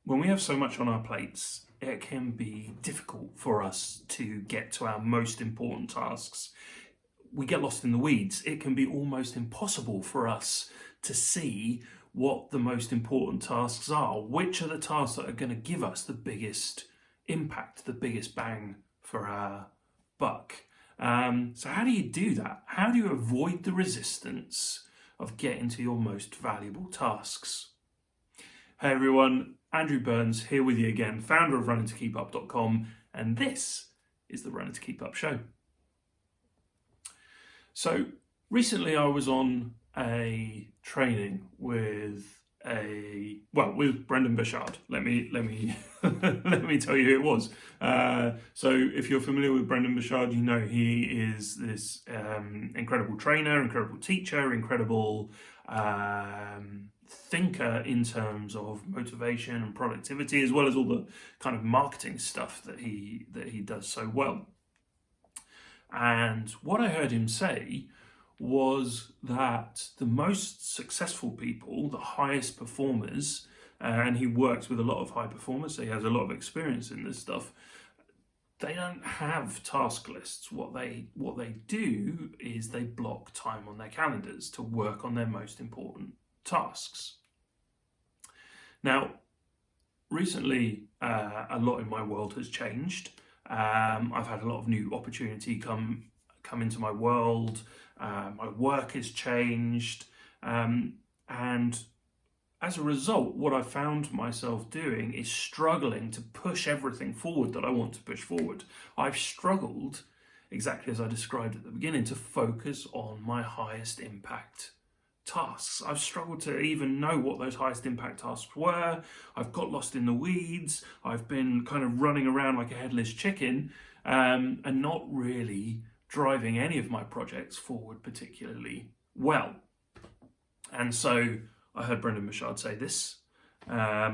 When we have so much on our plates, it can be difficult for us to get to our most important tasks. We get lost in the weeds. It can be almost impossible for us to see what the most important tasks are. Which are the tasks that are going to give us the biggest impact, the biggest bang for our buck? So how do you do that? How do you avoid the resistance of getting to your most valuable tasks? Hey everyone, Andrew Burns here with you again, founder of runningtokeepup.com, and this is the Running to Keep Up show. So recently I was on a training with Brendon Burchard. Let me let me tell you who it was. So if you're familiar with Brendon Burchard, you know he is this incredible trainer, incredible teacher, incredible thinker in terms of motivation and productivity, as well as all the kind of marketing stuff that he does so well. And what I heard him say was that the most successful people, the highest performers, and he works with a lot of high performers, so he has a lot of experience in this stuff, they don't have task lists. What they do is they block time on their calendars to work on their most important tasks. Now, recently, a lot in my world has changed. I've had a lot of new opportunity come into my world. My work has changed, and as a result, what I found myself doing is struggling to push everything forward that I want to push forward. I've struggled, exactly as I described at the beginning, to focus on my highest impact tasks. I've struggled to even know what those highest impact tasks were. I've got lost in the weeds. I've been kind of running around like a headless chicken, and not really driving any of my projects forward particularly well. And so I heard Brendon Burchard say this. I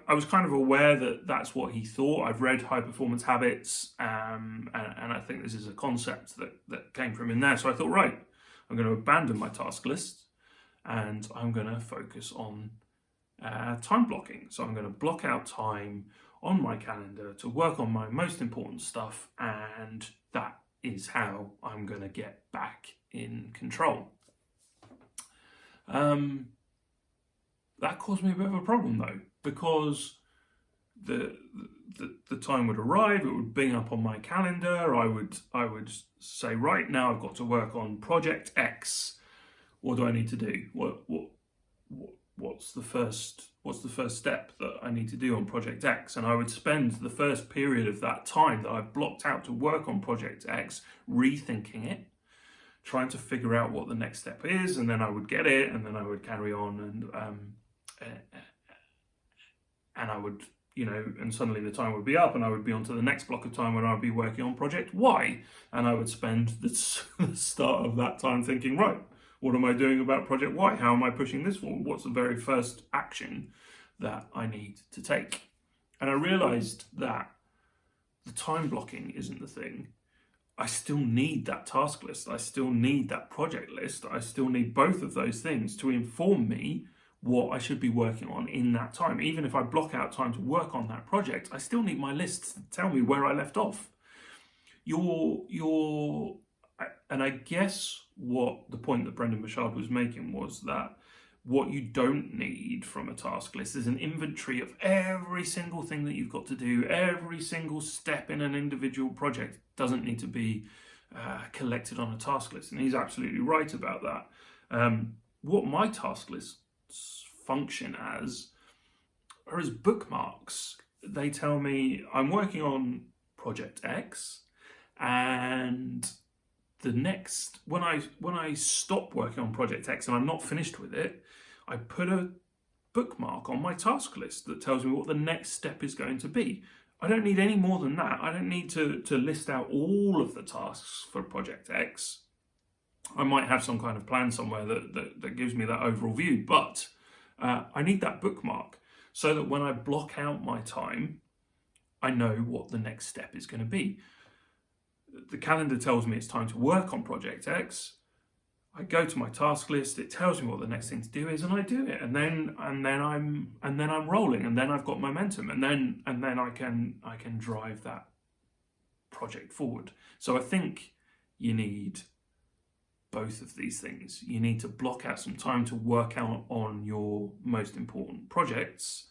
was kind of aware that that's what he thought. I've read High Performance Habits, and I think this is a concept that came from in there. So I thought, right, I'm going to abandon my task list and I'm going to focus on time blocking. So I'm going to block out time on my calendar to work on my most important stuff, and that is how I'm going to get back in control. That caused me a bit of a problem though, because the time would arrive, it would bing up on my calendar. I would say, right, now I've got to work on project X. What do I need to do? What's the first step that I need to do on project X? And I would spend the first period of that time that I've blocked out to work on project X rethinking it, trying to figure out what the next step is, and then I would get it, and then I would carry on, and I would, and suddenly the time would be up, and I would be on to the next block of time when I would be working on project Y, and I would spend the start of that time thinking, right, what am I doing about project Y? How am I pushing this forward? What's the very first action that I need to take? And I realized that the time blocking isn't the thing. I still need that task list. I still need that project list. I still need both of those things to inform me what I should be working on in that time. Even if I block out time to work on that project, I still need my list to tell me where I left off. And I guess what the point that Brendon Burchard was making was that what you don't need from a task list is an inventory of every single thing that you've got to do. Every single step in an individual project doesn't need to be collected on a task list. And he's absolutely right about that. What my task lists function as are as bookmarks. They tell me I'm working on project X, and the next, when I stop working on project X and I'm not finished with it, I put a bookmark on my task list that tells me what the next step is going to be. I don't need any more than that. I don't need to list out all of the tasks for project X. I might have some kind of plan somewhere that gives me that overall view, but I need that bookmark so that when I block out my time, I know what the next step is going to be. The calendar tells me it's time to work on project X. I go to my task list. It tells me what the next thing to do is, and I do it. And then I'm rolling, and then I've got momentum, and then I can drive that project forward. So I think you need both of these things. You need to block out some time to work out on your most important projects,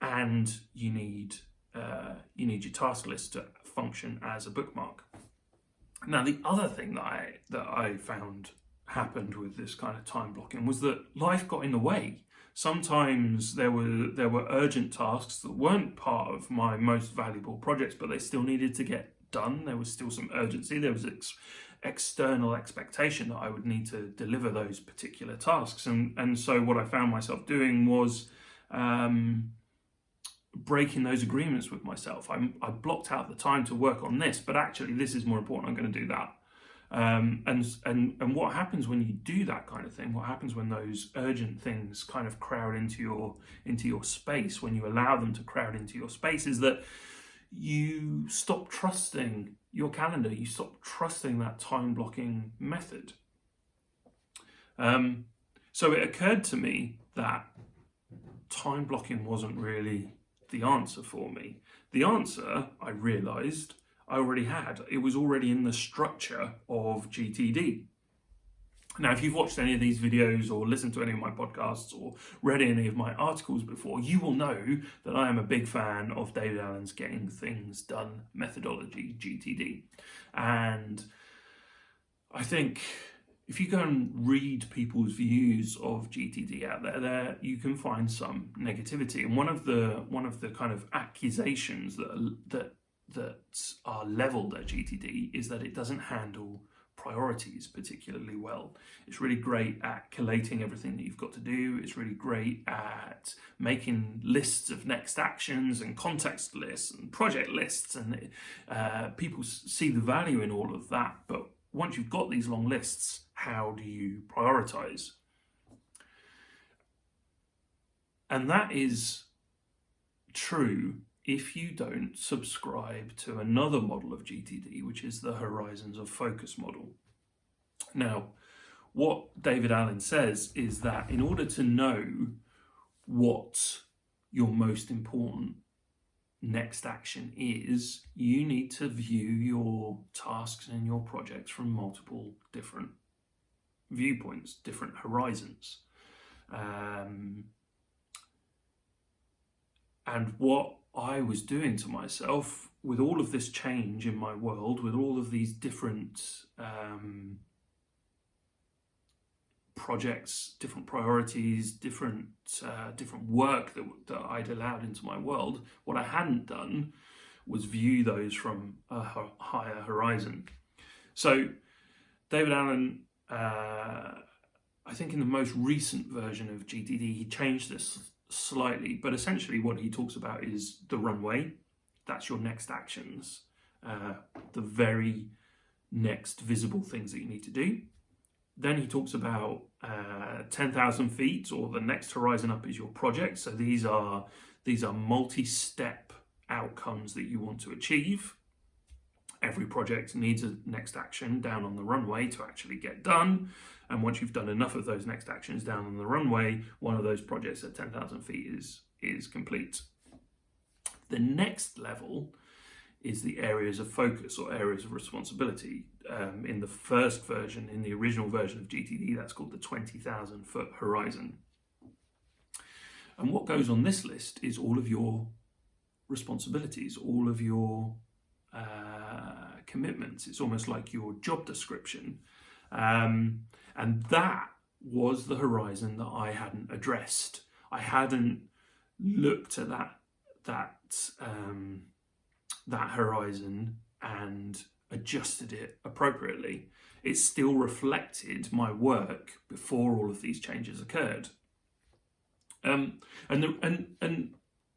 and you need your task list to function as a bookmark. Now, the other thing that I found happened with this kind of time blocking was that life got in the way. Sometimes there were urgent tasks that weren't part of my most valuable projects, but they still needed to get done. There was still some urgency. There was external expectation that I would need to deliver those particular tasks. And so what I found myself doing was breaking those agreements with myself. I blocked out the time to work on this, but actually this is more important. I'm going to do that. And what happens when you do that kind of thing? What happens when those urgent things kind of crowd into your space? When you allow them to crowd into your space, is that you stop trusting your calendar. You stop trusting that time blocking method. So it occurred to me that time blocking wasn't really the answer for me. The answer, I realised, I already had. It was already in the structure of GTD. Now, if you've watched any of these videos or listened to any of my podcasts or read any of my articles before, you will know that I am a big fan of David Allen's Getting Things Done methodology, GTD. And I think if you go and read people's views of GTD out there you can find some negativity. And one of the kind of accusations that are leveled at GTD is that it doesn't handle priorities particularly well. It's really great at collating everything that you've got to do. It's really great at making lists of next actions and context lists and project lists, and people see the value in all of that. But once you've got these long lists, how do you prioritize? And that is true if you don't subscribe to another model of GTD, which is the Horizons of Focus model. Now, what David Allen says is that in order to know what your most important next action is, you need to view your tasks and your projects from multiple different viewpoints, different horizons. And what I was doing to myself with all of this change in my world, with all of these different projects, different priorities, different work that I'd allowed into my world, what I hadn't done was view those from a higher horizon. So David Allen, I think in the most recent version of GTD, he changed this slightly, but essentially what he talks about is the runway. That's your next actions, the very next visible things that you need to do. Then he talks about 10,000 feet, or the next horizon up is your project. So these are multi-step outcomes that you want to achieve. Every project needs a next action down on the runway to actually get done. And once you've done enough of those next actions down on the runway, one of those projects at 10,000 feet is complete. The next level is the areas of focus or areas of responsibility. In the first version, in the original version of GTD, that's called the 20,000 foot horizon. And what goes on this list is all of your responsibilities, all of your commitments. It's almost like your job description. And that was the horizon that I hadn't addressed. I hadn't looked at that horizon and adjusted it appropriately. It still reflected my work before all of these changes occurred. And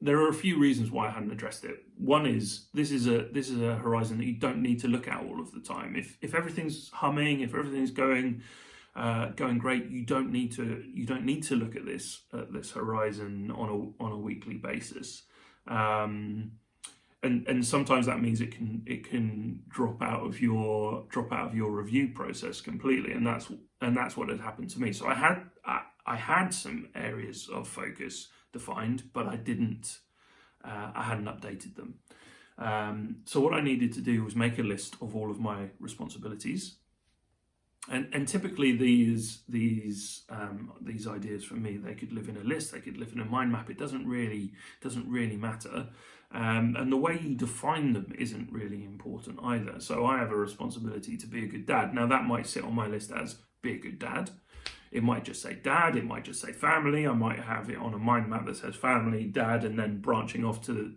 there are a few reasons why I hadn't addressed it. One is this is a horizon that you don't need to look at all of the time. If everything's humming, if everything's going great, you don't need to look at this horizon on a weekly basis. and sometimes that means it can drop out of your review process completely, and that's what had happened to me. So I had some areas of focus defined, but I hadn't updated them. So what I needed to do was make a list of all of my responsibilities. And typically these ideas for me, they could live in a list, they could live in a mind map. It doesn't really matter. And the way you define them isn't really important either. So I have a responsibility to be a good dad. Now that might sit on my list as be a good dad. It might just say dad, it might just say family. I might have it on a mind map that says family, dad, and then branching off to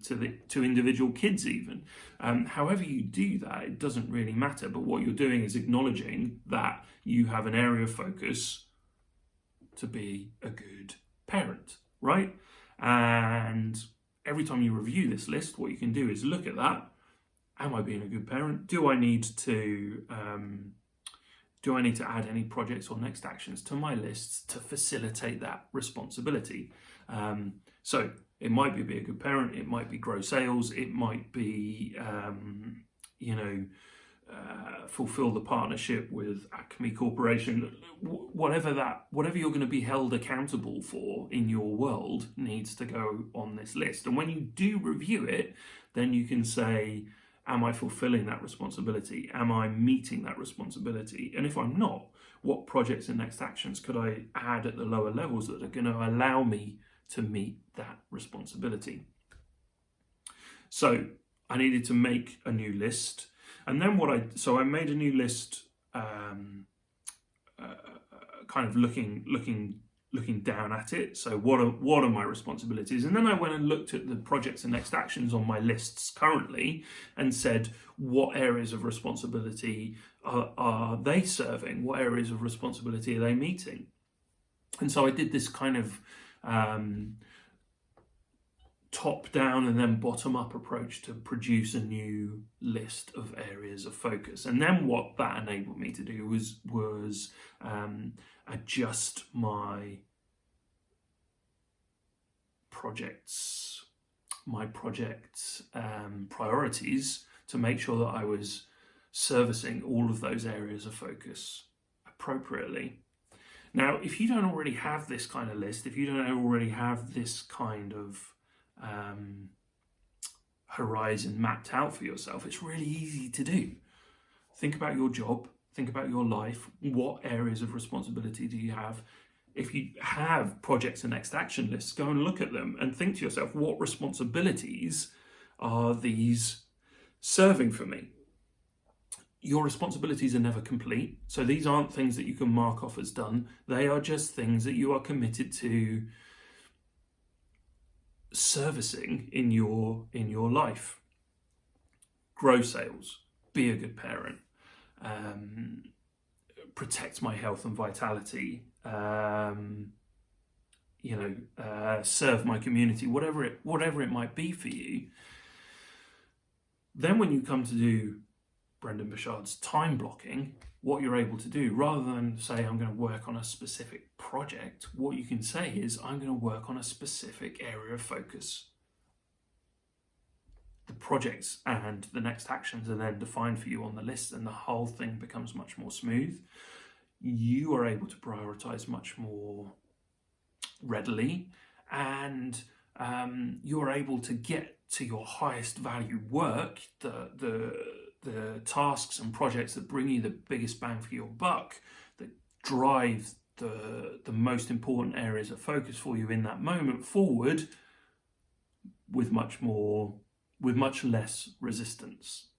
individual kids even. However you do that, it doesn't really matter. But what you're doing is acknowledging that you have an area of focus to be a good parent, right? And every time you review this list, what you can do is look at that. Am I being a good parent? Do I need to add any projects or next actions to my lists to facilitate that responsibility? So it might be a good parent, it might be grow sales, it might be, fulfill the partnership with Acme Corporation. Whatever you're going to be held accountable for in your world needs to go on this list. And when you do review it, then you can say, am I fulfilling that responsibility? Am I meeting that responsibility? And if I'm not, what projects and next actions could I add at the lower levels that are going to allow me to meet that responsibility? So I needed to make a new list. And then I made a new list, kind of looking down at it. So what are my responsibilities? And then I went and looked at the projects and next actions on my lists currently and said, what areas of responsibility are they serving? What areas of responsibility are they meeting? And so I did this kind of top down and then bottom up approach to produce a new list of areas of focus. And then what that enabled me to do was adjust my projects priorities to make sure that I was servicing all of those areas of focus appropriately. Now, if you don't already have this kind of list, if you don't already have this kind of horizon mapped out for yourself, it's really easy to do. Think about your job, think about your life. What areas of responsibility do you have? If you have projects and next action lists, go and look at them and think to yourself, what responsibilities are these serving for me? Your responsibilities are never complete. So these aren't things that you can mark off as done. They are just things that you are committed to servicing in your life. Grow sales, be a good parent, protect my health and vitality, serve my community, whatever it might be for you. Then when you come to do Brendon Burchard's time blocking, what you're able to do, rather than say, I'm going to work on a specific project, what you can say is, I'm going to work on a specific area of focus. The projects and the next actions are then defined for you on the list, and the whole thing becomes much more smooth. You are able to prioritize much more readily, and you're able to get to your highest value work, the tasks and projects that bring you the biggest bang for your buck, that drive the most important areas of focus for you in that moment forward with much less resistance.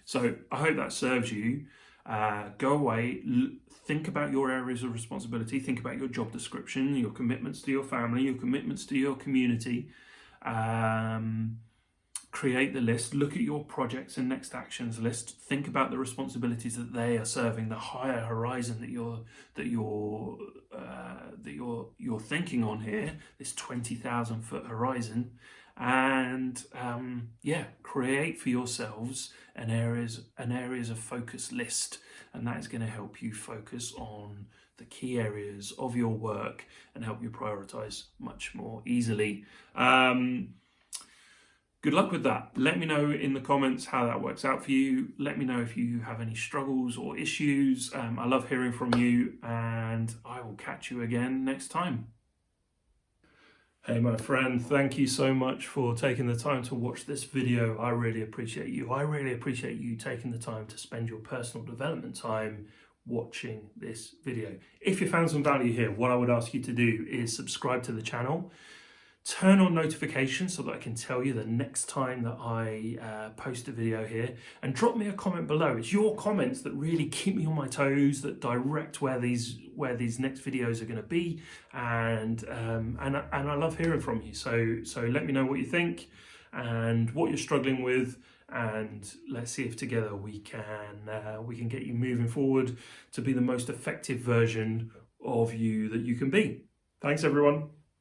So I hope that serves you. Go away, think about your areas of responsibility, think about your job description, your commitments to your family, your commitments to your community. Create the list, look at your projects and next actions list, think about the responsibilities that they are serving, the higher horizon that you're thinking on here, this 20,000 foot horizon, and create for yourselves an areas of focus list, and that is going to help you focus on the key areas of your work and help you prioritize much more easily. Good luck with that. Let me know in the comments how that works out for you. Let me know if you have any struggles or issues. I love hearing from you, and I will catch you again next time. Hey my friend, thank you so much for taking the time to watch this video. I really appreciate you. I really appreciate you taking the time to spend your personal development time watching this video. If you found some value here, what I would ask you to do is subscribe to the channel. Turn on notifications so that I can tell you the next time that I post a video here, and drop me a comment below. It's your comments that really keep me on my toes, that direct where these next videos are going to be, and I love hearing from you. So let me know what you think and what you're struggling with, and let's see if together we can get you moving forward to be the most effective version of you that you can be. Thanks everyone.